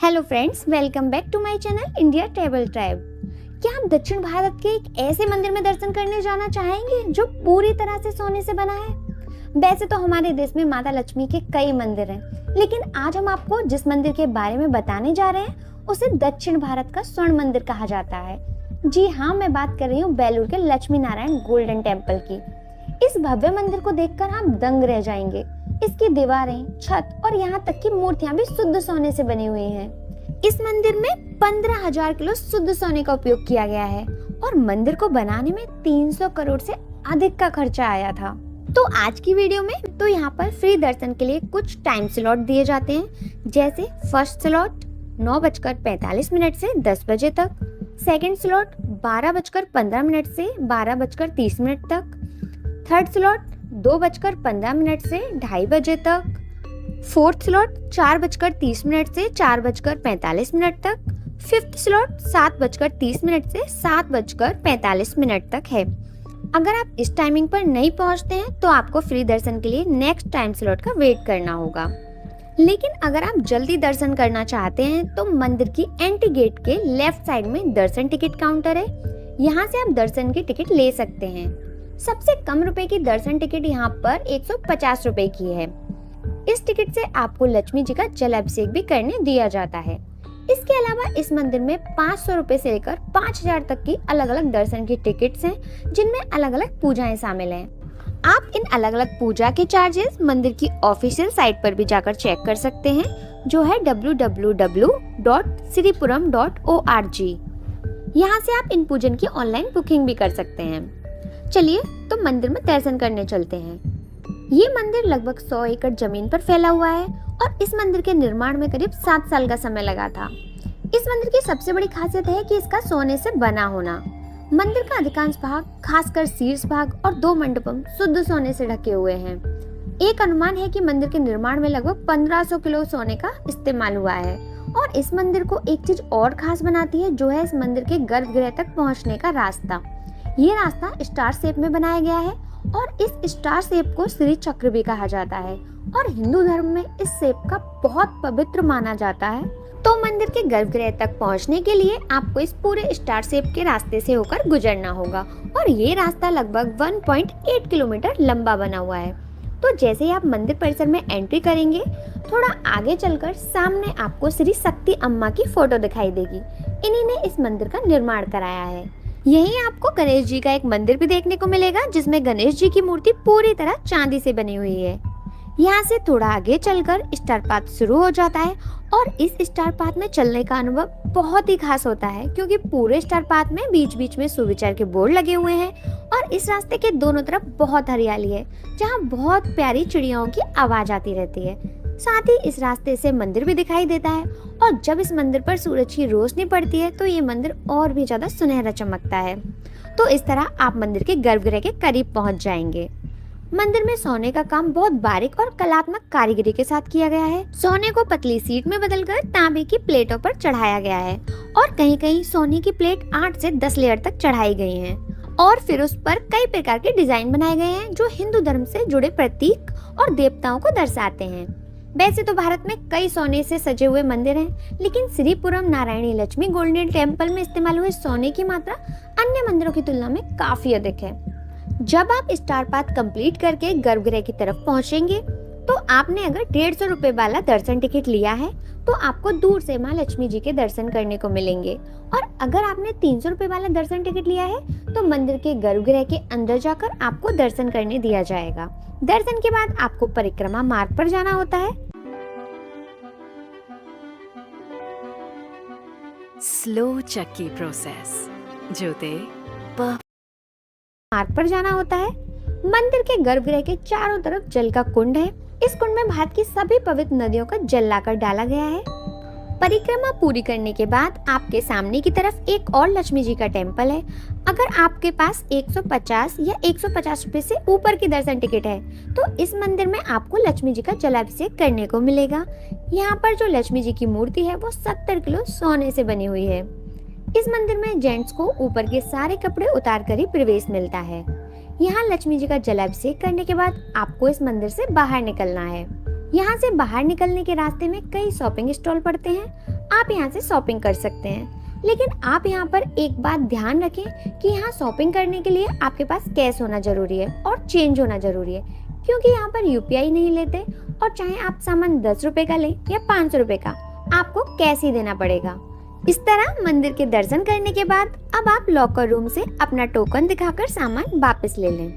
Hello friends, welcome back to my channel India travel tribe. क्या आप दक्षिण भारत के एक ऐसे मंदिर में दर्शन करने जाना चाहेंगे जो पूरी तरह से सोने से बना है? वैसे तो हमारे देश में माता लक्ष्मी के कई मंदिर हैं, लेकिन आज हम आपको जिस मंदिर के बारे में बताने जा रहे हैं उसे दक्षिण भारत का स्वर्ण मंदिर कहा जाता है। जी हाँ, मैं बात कर रही हूँ बेलूर के लक्ष्मी नारायण गोल्डन टेम्पल की। इस भव्य मंदिर को देखकर आप दंग रह जाएंगे। इसकी दीवारें, छत और यहाँ तक की मूर्तियां भी शुद्ध सोने से बनी हुई हैं। इस मंदिर में 15,000 किलो शुद्ध सोने का उपयोग किया गया है और मंदिर को बनाने में 300 करोड़ से अधिक का खर्चा आया था। तो आज की वीडियो में तो यहाँ पर फ्री दर्शन के लिए कुछ टाइम स्लॉट दिए जाते हैं, जैसे फर्स्ट स्लॉट 9:45 से 10 बजे तक, सेकंड स्लॉट 12:15 से 12:30 तक, थर्ड स्लॉट 2:15 से 2:30 बजे तक, फोर्थ स्लॉट 4:30 से 4:45 तक, फिफ्थ स्लॉट 7:30 से 7:45 तक है। अगर आप इस टाइमिंग पर नहीं पहुंचते हैं तो आपको फ्री दर्शन के लिए नेक्स्ट टाइम स्लॉट का वेट करना होगा। लेकिन अगर आप जल्दी दर्शन करना चाहते हैं तो मंदिर की एंट्री गेट के लेफ्ट साइड में दर्शन टिकट काउंटर है। यहाँ से आप दर्शन की टिकट ले सकते हैं। सबसे कम रुपए की दर्शन टिकट यहाँ पर 150 रुपए की है। इस टिकट से आपको लक्ष्मी जी का जलाभिषेक भी करने दिया जाता है। इसके अलावा इस मंदिर में 500 रुपए से लेकर 5,000 तक की अलग अलग दर्शन की टिकट्स हैं, जिनमें अलग अलग पूजाएं शामिल हैं। आप इन अलग अलग पूजा के चार्जेस मंदिर की ऑफिशियल साइट पर भी जाकर चेक कर सकते हैं, जो है www.sripuram.org। यहाँ से आप इन पूजन की ऑनलाइन बुकिंग भी कर सकते हैं। चलिए तो मंदिर में दर्शन करने चलते हैं। ये मंदिर लगभग 100 एकड़ जमीन पर फैला हुआ है और इस मंदिर के निर्माण में करीब 7 साल का समय लगा था। इस मंदिर की सबसे बड़ी खासियत है कि इसका सोने से बना होना। मंदिर का अधिकांश भाग, खासकर शीर्ष भाग और 2 मंडपम शुद्ध सोने से ढके हुए हैं। एक अनुमान है कि मंदिर के निर्माण में लगभग 1500 किलो सोने का इस्तेमाल हुआ है। और इस मंदिर को एक चीज और खास बनाती है, जो है इस मंदिर के गर्भगृह तक पहुँचने का रास्ता। ये रास्ता स्टार शेप में बनाया गया है और इस स्टार शेप को श्री चक्र भी कहा जाता है और हिंदू धर्म में इस शेप का बहुत पवित्र माना जाता है। तो मंदिर के गर्भगृह तक पहुंचने के लिए आपको इस पूरे स्टार शेप के रास्ते से होकर गुजरना होगा और ये रास्ता लगभग 1.8 किलोमीटर लंबा बना हुआ है। तो जैसे ही आप मंदिर परिसर में एंट्री करेंगे, थोड़ा आगे चलकर सामने आपको श्री शक्ति अम्मा की फोटो दिखाई देगी। इन्हीं ने इस मंदिर का निर्माण कराया है। यहीं आपको गणेश जी का एक मंदिर भी देखने को मिलेगा, जिसमें गणेश जी की मूर्ति पूरी तरह चांदी से बनी हुई है। यहाँ से थोड़ा आगे चलकर स्टार पाथ शुरू हो जाता है और इस स्टार पाथ में चलने का अनुभव बहुत ही खास होता है, क्योंकि पूरे स्टार पाथ में बीच बीच में सुविचार के बोर्ड लगे हुए हैं और इस रास्ते के दोनों तरफ बहुत हरियाली है, जहाँ बहुत प्यारी चिड़ियाओं की आवाज आती रहती है। साथ ही इस रास्ते से मंदिर भी दिखाई देता है और जब इस मंदिर पर सूरज की रोशनी पड़ती है तो ये मंदिर और भी ज्यादा सुनहरा चमकता है। तो इस तरह आप मंदिर के गर्भगृह के करीब पहुंच जाएंगे। मंदिर में सोने का काम बहुत बारीक और कलात्मक कारीगरी के साथ किया गया है। सोने को पतली सीट में बदलकर तांबे की प्लेटों पर चढ़ाया गया है और कहीं कहीं सोने की प्लेट 8 से 10 लेयर तक चढ़ाई गई है और फिर उस पर कई प्रकार के डिजाइन बनाए गए हैं, जो हिंदू धर्म से जुड़े प्रतीक और देवताओं को दर्शाते हैं। वैसे तो भारत में कई सोने से सजे हुए मंदिर हैं, लेकिन श्रीपुरम नारायणी लक्ष्मी गोल्डन टेम्पल में इस्तेमाल हुए सोने की मात्रा अन्य मंदिरों की तुलना में काफी अधिक है। जब आप स्टार पाथ कंप्लीट करके गर्भगृह की तरफ पहुंचेंगे तो आपने अगर 150 रुपए वाला दर्शन टिकट लिया है तो आपको दूर से माँ लक्ष्मी जी के दर्शन करने को मिलेंगे, और अगर आपने 300 रुपए वाला दर्शन टिकट लिया है तो मंदिर के गर्भगृह के अंदर जाकर आपको दर्शन करने दिया जाएगा। दर्शन के बाद आपको परिक्रमा मार्ग पर जाना होता है। स्लो चक्की प्रोसेस मार्ग पर जाना होता है। मंदिर के गर्भगृह के चारों तरफ जल का कुंड है। इस कुंड में भारत की सभी पवित्र नदियों का जल लाकर डाला गया है। परिक्रमा पूरी करने के बाद आपके सामने की तरफ एक और लक्ष्मी जी का टेम्पल है। अगर आपके पास 150 या 150 रुपए से ऊपर की दर्शन टिकट है तो इस मंदिर में आपको लक्ष्मी जी का जलाभिषेक करने को मिलेगा। यहाँ पर जो लक्ष्मी जी की मूर्ति है वो 70 किलो सोने से बनी हुई है। इस मंदिर में जेंट्स को ऊपर के सारे कपड़े उतार कर ही प्रवेश मिलता है। यहाँ लक्ष्मी जी का जलाभिषेक करने के बाद आपको इस मंदिर से बाहर निकलना है। यहाँ से बाहर निकलने के रास्ते में कई शॉपिंग स्टॉल पड़ते हैं। आप यहाँ से शॉपिंग कर सकते हैं। लेकिन आप यहाँ पर एक बात ध्यान रखें कि यहाँ शॉपिंग करने के लिए आपके पास कैश होना जरूरी है और चेंज होना जरूरी है, क्योंकि यहाँ पर यूपीआई नहीं लेते और चाहे आप सामान 10 रुपए का लें या 500 रुपए का, आपको कैश ही देना पड़ेगा। इस तरह मंदिर के दर्शन करने के बाद अब आप लॉकर रूम से अपना टोकन दिखाकर सामान वापस ले लें।